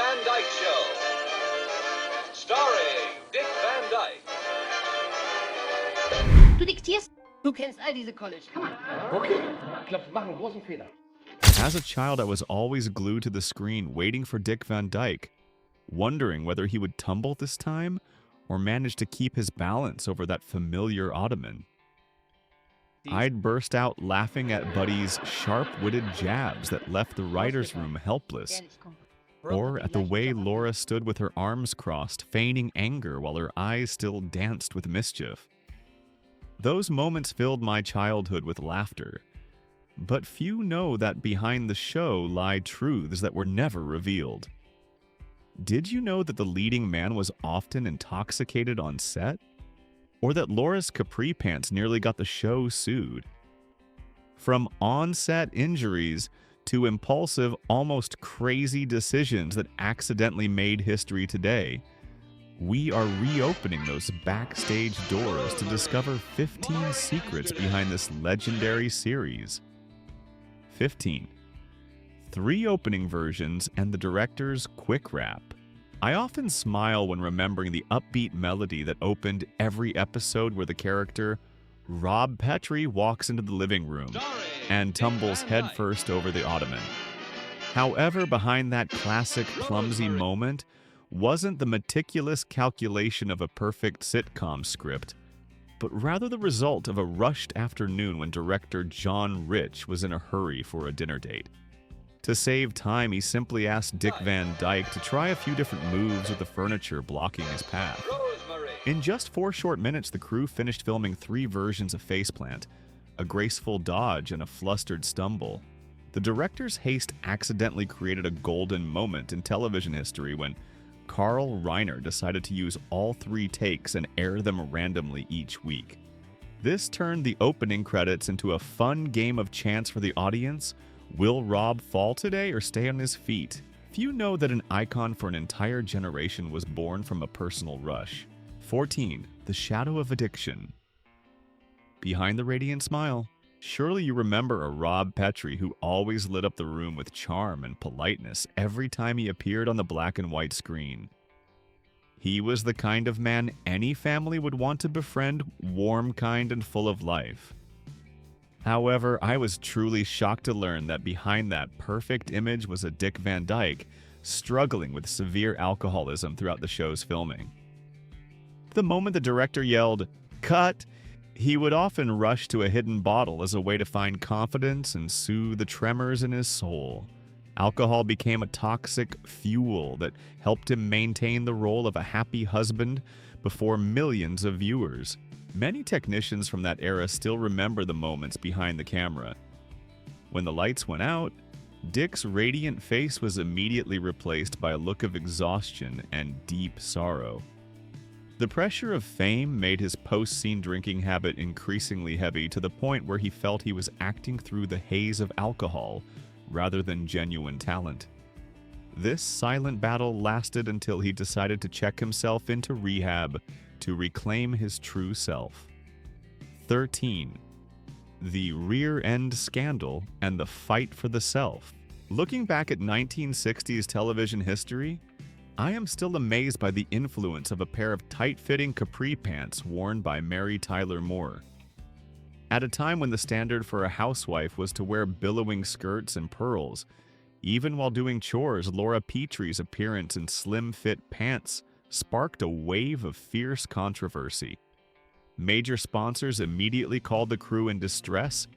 Van Dyke Show. Starring Dick Van Dyke. Du diktierst. Du kennst all diese College. Komm on. Okay, ich glaube, wir machen einen großen Fehler. As a child, I was always glued to the screen, waiting for Dick Van Dyke, wondering whether he would tumble this time or manage to keep his balance over that familiar ottoman. I'd burst out laughing at Buddy's sharp-witted jabs that left the writer's room helpless, or at the way Laura stood with her arms crossed, feigning anger while her eyes still danced with mischief. Those moments filled my childhood with laughter, but few know that behind the show lie truths that were never revealed. Did you know that the leading man was often intoxicated on set? Or that Laura's capri pants nearly got the show sued? From on-set injuries to impulsive, almost crazy decisions that accidentally made history today, we are reopening those backstage doors to discover 15 secrets behind this legendary series. 15. 3 opening versions and the director's quick wrap. I often smile when remembering the upbeat melody that opened every episode where the character Rob Petrie walks into the living room and tumbles headfirst over the ottoman. However, behind that classic clumsy moment wasn't the meticulous calculation of a perfect sitcom script, but rather the result of a rushed afternoon when director John Rich was in a hurry for a dinner date. To save time, he simply asked Dick Van Dyke to try a few different moves with the furniture blocking his path. In just 4 short minutes, the crew finished filming 3 versions of Faceplant, a graceful dodge and a flustered stumble. The director's haste accidentally created a golden moment in television history when Carl Reiner decided to use all 3 takes and air them randomly each week. This turned the opening credits into a fun game of chance for the audience. Will Rob fall today or stay on his feet? Few know that an icon for an entire generation was born from a personal rush. 14. The Shadow of Addiction. Behind the radiant smile, surely you remember a Rob Petrie who always lit up the room with charm and politeness every time he appeared on the black and white screen. He was the kind of man any family would want to befriend, warm, kind, and full of life. However, I was truly shocked to learn that behind that perfect image was a Dick Van Dyke struggling with severe alcoholism throughout the show's filming. The moment the director yelled, "Cut!" he would often rush to a hidden bottle as a way to find confidence and soothe the tremors in his soul. Alcohol became a toxic fuel that helped him maintain the role of a happy husband before millions of viewers. Many technicians from that era still remember the moments behind the camera. When the lights went out, Dick's radiant face was immediately replaced by a look of exhaustion and deep sorrow. The pressure of fame made his post-scene drinking habit increasingly heavy to the point where he felt he was acting through the haze of alcohol rather than genuine talent. This silent battle lasted until he decided to check himself into rehab to reclaim his true self. 13. The rear end scandal and the fight for the self. Looking back at 1960s television history, I am still amazed by the influence of a pair of tight-fitting capri pants worn by Mary Tyler Moore. At a time when the standard for a housewife was to wear billowing skirts and pearls, even while doing chores, Laura Petrie's appearance in slim-fit pants sparked a wave of fierce controversy. Major sponsors immediately called the crew in distress,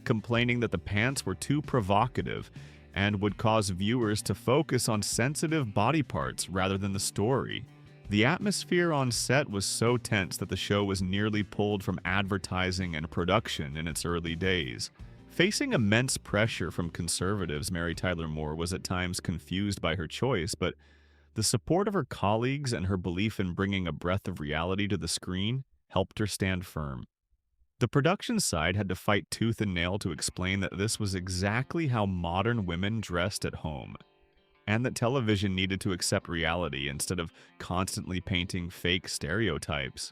complaining that the pants were too provocative and would cause viewers to focus on sensitive body parts rather than the story. The atmosphere on set was so tense that the show was nearly pulled from advertising and production in its early days. Facing immense pressure from conservatives, Mary Tyler Moore was at times confused by her choice, but the support of her colleagues and her belief in bringing a breath of reality to the screen helped her stand firm. The production side had to fight tooth and nail to explain that this was exactly how modern women dressed at home, and that television needed to accept reality instead of constantly painting fake stereotypes.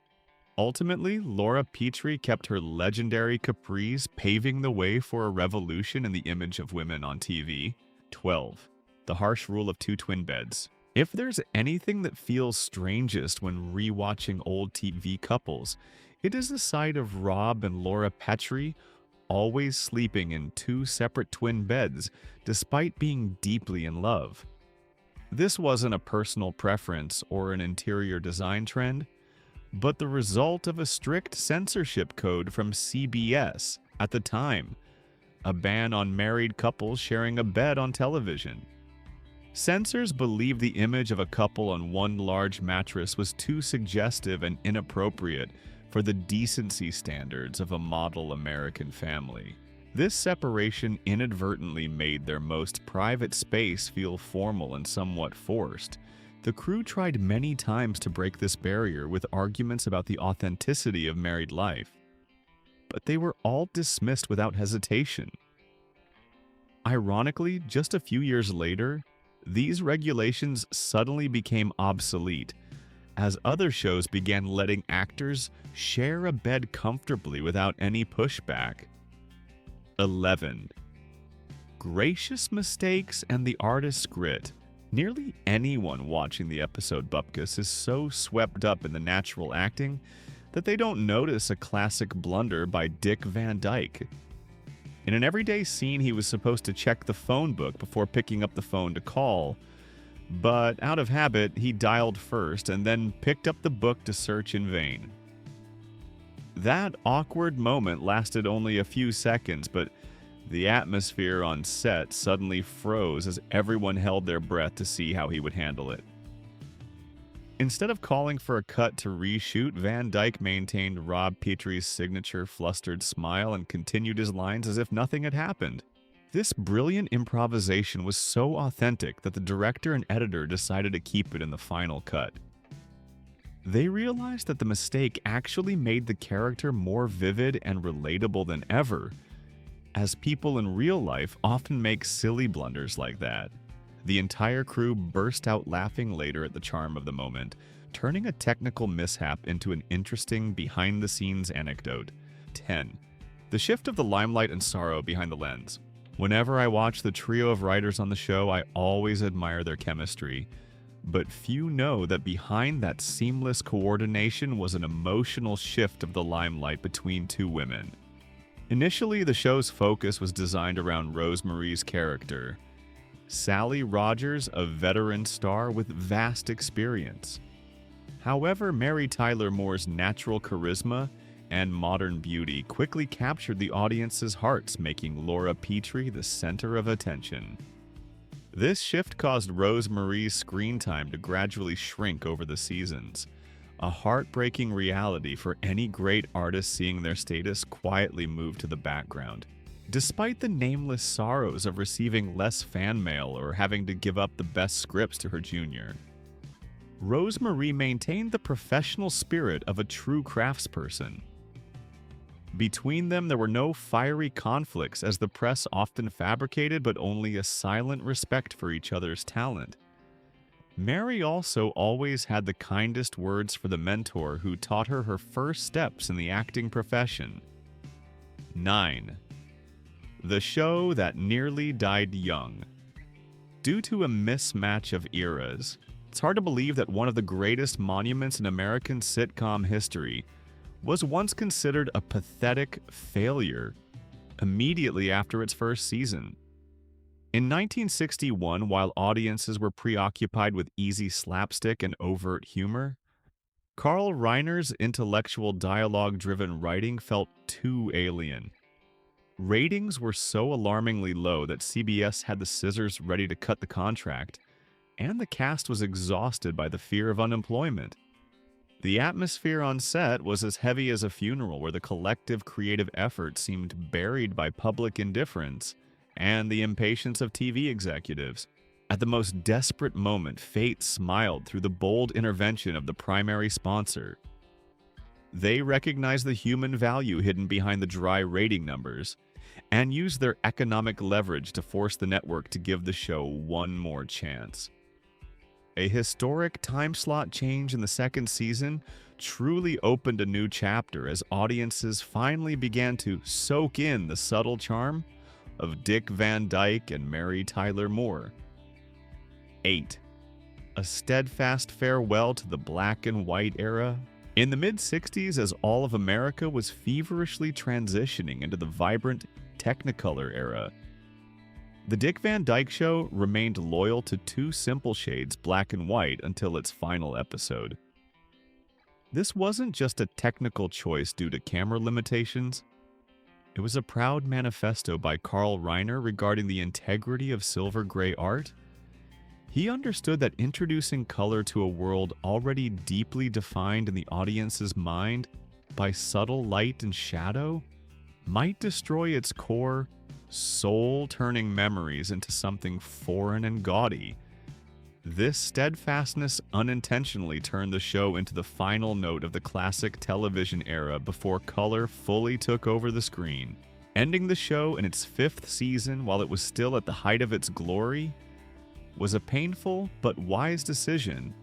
Ultimately, Laura Petrie kept her legendary capris, paving the way for a revolution in the image of women on TV. 12. The harsh rule of 2 twin beds. If there's anything that feels strangest when rewatching old TV couples, it is the sight of Rob and Laura Petrie always sleeping in two separate twin beds despite being deeply in love. This wasn't a personal preference or an interior design trend, but the result of a strict censorship code from CBS at the time, a ban on married couples sharing a bed on television. Censors believed the image of a couple on one large mattress was too suggestive and inappropriate for the decency standards of a model American family. This separation inadvertently made their most private space feel formal and somewhat forced. The crew tried many times to break this barrier with arguments about the authenticity of married life, but they were all dismissed without hesitation. Ironically, just a few years later, these regulations suddenly became obsolete as other shows began letting actors share a bed comfortably without any pushback. 11. Gracious mistakes and the artist's grit. Nearly anyone watching the episode Bupkis is so swept up in the natural acting that they don't notice a classic blunder by Dick Van Dyke. In an everyday scene, he was supposed to check the phone book before picking up the phone to call, but out of habit, he dialed first and then picked up the book to search in vain. That awkward moment lasted only a few seconds, but the atmosphere on set suddenly froze as everyone held their breath to see how he would handle it. Instead of calling for a cut to reshoot, Van Dyke maintained Rob Petrie's signature flustered smile and continued his lines as if nothing had happened. This brilliant improvisation was so authentic that the director and editor decided to keep it in the final cut. They realized that the mistake actually made the character more vivid and relatable than ever, as people in real life often make silly blunders like that. The entire crew burst out laughing later at the charm of the moment, turning a technical mishap into an interesting behind-the-scenes anecdote. 10. The shift of the limelight and sorrow behind the lens. Whenever I watch the trio of writers on the show, I always admire their chemistry. But few know that behind that seamless coordination was an emotional shift of the limelight between two women. Initially, the show's focus was designed around Rosemary's character, Sally Rogers, a veteran star with vast experience. However, Mary Tyler Moore's natural charisma and modern beauty quickly captured the audience's hearts, making Laura Petrie the center of attention. This shift caused Rosemarie's screen time to gradually shrink over the seasons, a heartbreaking reality for any great artist seeing their status quietly move to the background. Despite the nameless sorrows of receiving less fan mail or having to give up the best scripts to her junior, Rosemarie maintained the professional spirit of a true craftsperson. Between them, there were no fiery conflicts, as the press often fabricated, but only a silent respect for each other's talent. Mary also always had the kindest words for the mentor who taught her her first steps in the acting profession. 9. The show that nearly died young. Due to a mismatch of eras, it's hard to believe that one of the greatest monuments in American sitcom history was once considered a pathetic failure immediately after its first season. In 1961, while audiences were preoccupied with easy slapstick and overt humor, Carl Reiner's intellectual dialogue-driven writing felt too alien. Ratings were so alarmingly low that CBS had the scissors ready to cut the contract, and the cast was exhausted by the fear of unemployment. The atmosphere on set was as heavy as a funeral where the collective creative effort seemed buried by public indifference and the impatience of TV executives. At the most desperate moment, fate smiled through the bold intervention of the primary sponsor. They recognized the human value hidden behind the dry rating numbers and used their economic leverage to force the network to give the show one more chance. A historic time slot change in the second season truly opened a new chapter as audiences finally began to soak in the subtle charm of Dick Van Dyke and Mary Tyler Moore. 8. a steadfast farewell to the black and white era. In the mid-60s, as all of America was feverishly transitioning into the vibrant Technicolor era, the Dick Van Dyke Show remained loyal to two simple shades, black and white, until its final episode. This wasn't just a technical choice due to camera limitations. It was a proud manifesto by Carl Reiner regarding the integrity of silver gray art. He understood that introducing color to a world already deeply defined in the audience's mind by subtle light and shadow might destroy its core, soul-turning memories into something foreign and gaudy. This steadfastness unintentionally turned the show into the final note of the classic television era before color fully took over the screen. Ending the show in its 5th season while it was still at the height of its glory was a painful but wise decision,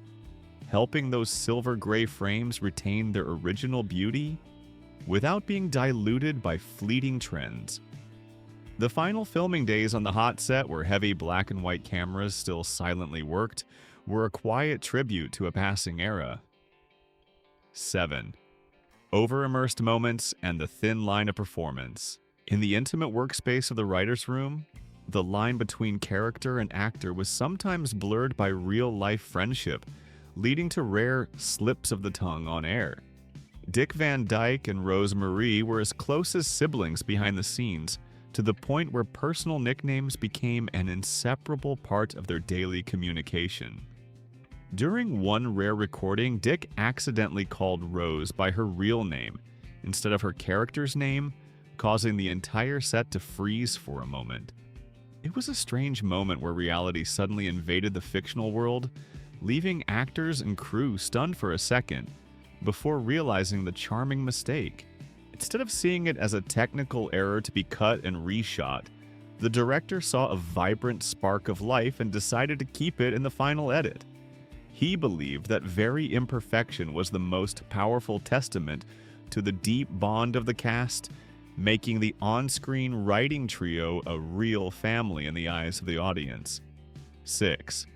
helping those silver gray frames retain their original beauty without being diluted by fleeting trends. The final filming days on the hot set, where heavy black and white cameras still silently worked, were a quiet tribute to a passing era. 7. Over-immersed moments and the thin line of performance. In the intimate workspace of the writer's room, the line between character and actor was sometimes blurred by real-life friendship, leading to rare slips of the tongue on air. Dick Van Dyke and Rose Marie were as close as siblings behind the scenes, to the point where personal nicknames became an inseparable part of their daily communication. During one rare recording, Dick accidentally called Rose by her real name instead of her character's name, causing the entire set to freeze for a moment. It was a strange moment where reality suddenly invaded the fictional world, leaving actors and crew stunned for a second before realizing the charming mistake. Instead of seeing it as a technical error to be cut and reshot, the director saw a vibrant spark of life and decided to keep it in the final edit. He believed that very imperfection was the most powerful testament to the deep bond of the cast, making the on-screen writing trio a real family in the eyes of the audience. 6.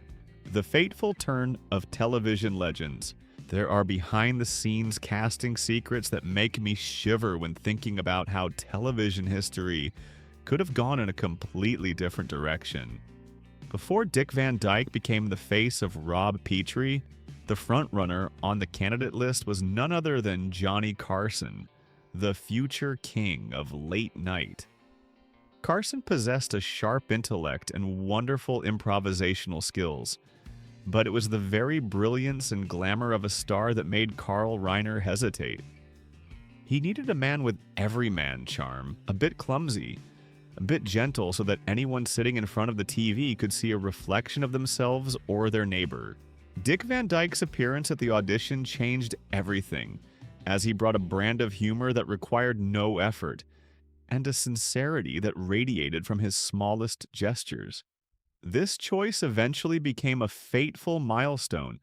The fateful turn of television legends. There are behind-the-scenes casting secrets that make me shiver when thinking about how television history could have gone in a completely different direction. Before Dick Van Dyke became the face of Rob Petrie, the frontrunner on the candidate list was none other than Johnny Carson, the future king of late night. Carson possessed a sharp intellect and wonderful improvisational skills, but it was the very brilliance and glamour of a star that made Carl Reiner hesitate. He needed a man with everyman charm, a bit clumsy, a bit gentle so that anyone sitting in front of the TV could see a reflection of themselves or their neighbor. Dick Van Dyke's appearance at the audition changed everything, as he brought a brand of humor that required no effort, and a sincerity that radiated from his smallest gestures. This choice eventually became a fateful milestone,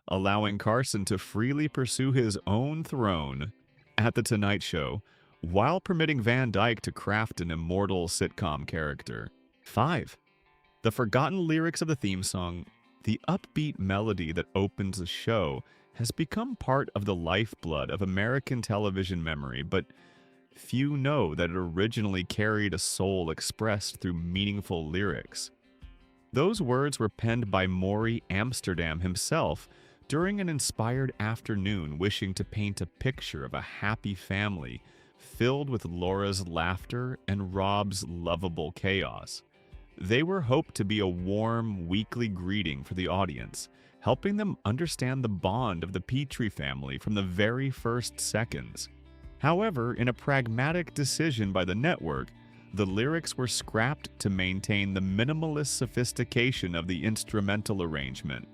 allowing Carson to freely pursue his own throne at The Tonight Show, while permitting Van Dyke to craft an immortal sitcom character. 5. The forgotten lyrics of the theme song, the upbeat melody that opens the show, has become part of the lifeblood of American television memory, but few know that it originally carried a soul expressed through meaningful lyrics. Those words were penned by Maury Amsterdam himself during an inspired afternoon, wishing to paint a picture of a happy family filled with Laura's laughter and Rob's lovable chaos. They were hoped to be a warm, weekly greeting for the audience, helping them understand the bond of the Petrie family from the very first seconds. However, in a pragmatic decision by the network, the lyrics were scrapped to maintain the minimalist sophistication of the instrumental arrangement.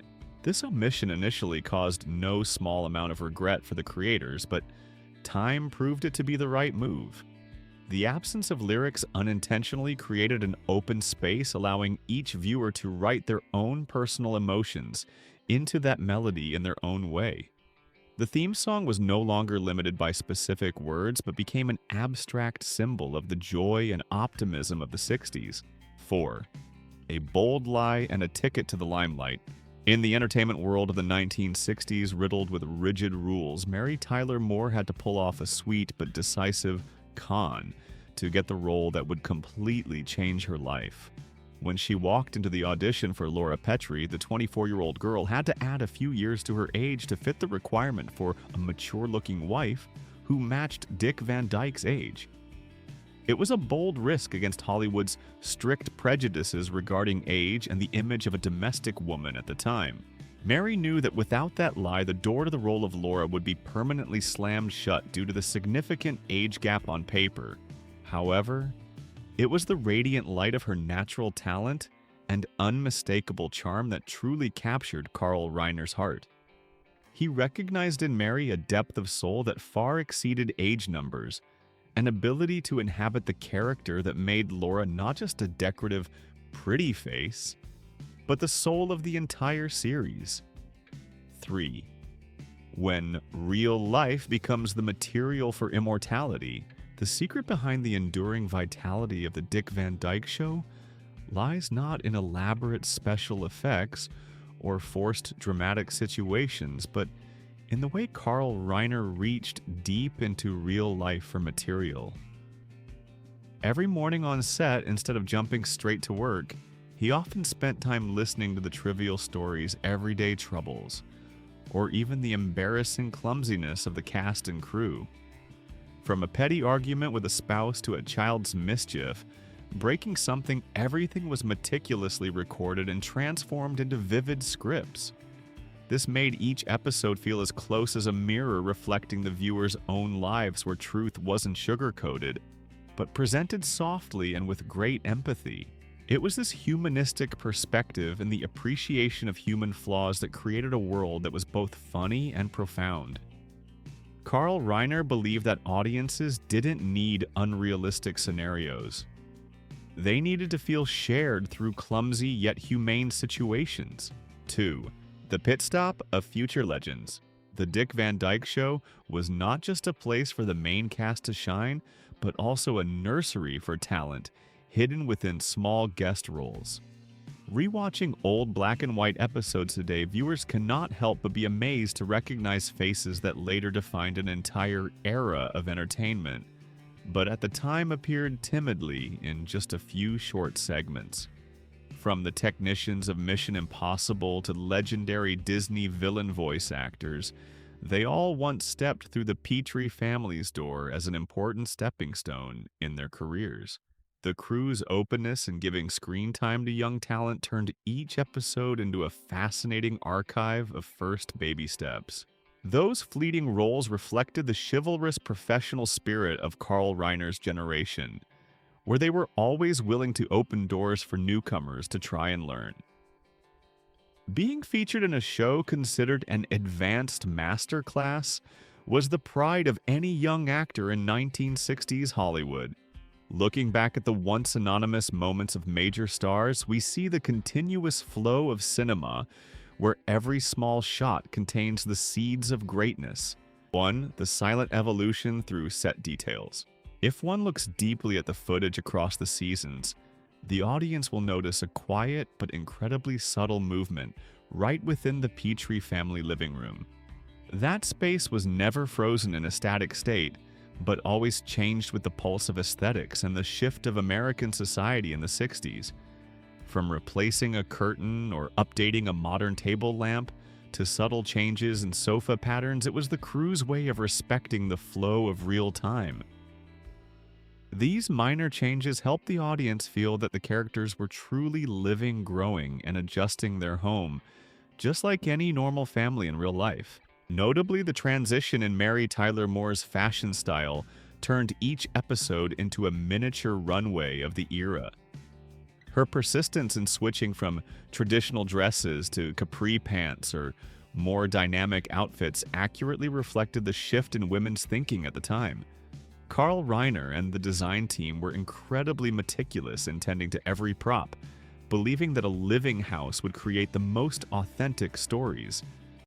This omission initially caused no small amount of regret for the creators, but time proved it to be the right move. The absence of lyrics unintentionally created an open space, allowing each viewer to write their own personal emotions into that melody in their own way. The theme song was no longer limited by specific words, but became an abstract symbol of the joy and optimism of the 60s. 4. A bold lie and a ticket to the limelight. In the entertainment world of the 1960s, riddled with rigid rules, Mary Tyler Moore had to pull off a sweet but decisive con to get the role that would completely change her life. When she walked into the audition for Laura Petrie, the 24-year-old girl had to add a few years to her age to fit the requirement for a mature-looking wife who matched Dick Van Dyke's age. It was a bold risk against Hollywood's strict prejudices regarding age and the image of a domestic woman at the time. Mary knew that without that lie, the door to the role of Laura would be permanently slammed shut due to the significant age gap on paper. However, it was the radiant light of her natural talent and unmistakable charm that truly captured Carl Reiner's heart. He recognized in Mary a depth of soul that far exceeded age numbers, an ability to inhabit the character that made Laura not just a decorative, pretty face, but the soul of the entire series. 3. When real life becomes the material for immortality, the secret behind the enduring vitality of the Dick Van Dyke Show lies not in elaborate special effects or forced dramatic situations, but in the way Carl Reiner reached deep into real life for material. Every morning on set, instead of jumping straight to work, he often spent time listening to the trivial stories' everyday troubles, or even the embarrassing clumsiness of the cast and crew. From a petty argument with a spouse to a child's mischief, breaking something, everything was meticulously recorded and transformed into vivid scripts. This made each episode feel as close as a mirror reflecting the viewer's own lives where truth wasn't sugar-coated, but presented softly and with great empathy. It was this humanistic perspective and the appreciation of human flaws that created a world that was both funny and profound. Carl Reiner believed that audiences didn't need unrealistic scenarios. They needed to feel shared through clumsy yet humane situations. 2. The pit stop of future legends. The Dick Van Dyke Show was not just a place for the main cast to shine, but also a nursery for talent, hidden within small guest roles. Rewatching old black and white episodes today, viewers cannot help but be amazed to recognize faces that later defined an entire era of entertainment, but at the time appeared timidly in just a few short segments. From the technicians of Mission Impossible to legendary Disney villain voice actors, they all once stepped through the Petrie family's door as an important stepping stone in their careers. The crew's openness in giving screen time to young talent turned each episode into a fascinating archive of first baby steps. Those fleeting roles reflected the chivalrous professional spirit of Carl Reiner's generation, where they were always willing to open doors for newcomers to try and learn. Being featured in a show considered an advanced masterclass was the pride of any young actor in 1960s Hollywood. Looking back at the once anonymous moments of major stars, we see the continuous flow of cinema where every small shot contains the seeds of greatness. 1. The silent evolution through set details. If one looks deeply at the footage across the seasons, the audience will notice a quiet but incredibly subtle movement right within the Petrie family living room. That space was never frozen in a static state, but always changed with the pulse of aesthetics and the shift of American society in the 60s. From replacing a curtain or updating a modern table lamp to subtle changes in sofa patterns, it was the crew's way of respecting the flow of real time. These minor changes helped the audience feel that the characters were truly living, growing, and adjusting their home, just like any normal family in real life. Notably, the transition in Mary Tyler Moore's fashion style turned each episode into a miniature runway of the era. Her persistence in switching from traditional dresses to capri pants or more dynamic outfits accurately reflected the shift in women's thinking at the time. Carl Reiner and the design team were incredibly meticulous in tending to every prop, believing that a living house would create the most authentic stories.